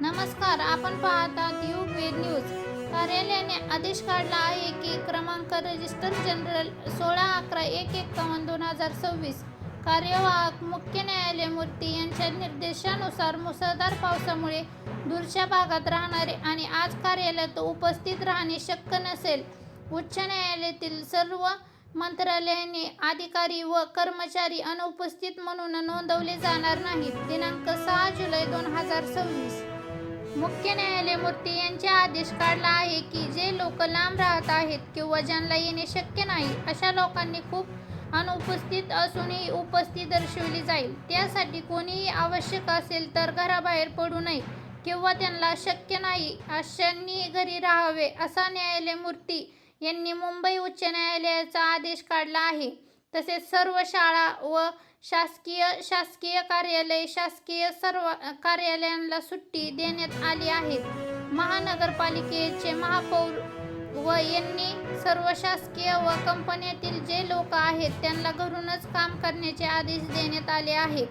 नमस्कार, आपण पाहत आहात युगवेद न्यूज. कार्यालयाने आदेश काढला आहे की क्रमांक रजिस्टर जनरल 16/11/2026 कार्यवाहक मुख्य न्यायमूर्ती यांच्या निर्देशानुसार मुसळधार पावसामुळे दूरच्या भागात राहणारे आणि आज कार्यालयात उपस्थित राहणे शक्य नसेल. उच्च न्यायालयातील सर्व मंत्रालयाने अधिकारी व कर्मचारी अनुपस्थित म्हणून नोंदवले जाणार नाहीत. दिनांक 6 जुलै 2026. मुख्य न्यायमूर्ती यांचे आदेश काढला आहे की जे लोक लांब राहत आहेत किंवा ज्यांना येणे शक्य नाही अशा लोकांनी खूप अनुपस्थित असूनही उपस्थिती दर्शवली जाईल. त्यासाठी कोणीही आवश्यक असेल तर घराबाहेर पडू नये किंवा त्यांना शक्य नाही अशांनी घरी राहावे असा न्यायमूर्ती यांनी मुंबई उच्च न्यायालयाचा आदेश काढला आहे. तसेच सर्व शाळा व शासकीय कार्यालय शासकीय सर्व कार्यालयांना सुट्टी देण्यात आली आहे. महानगरपालिकेचे महापौर व यांनी सर्व शासकीय व कंपन्यातील जे लोक आहेत त्यांना घरूनच काम करण्याचे आदेश देण्यात आले आहेत.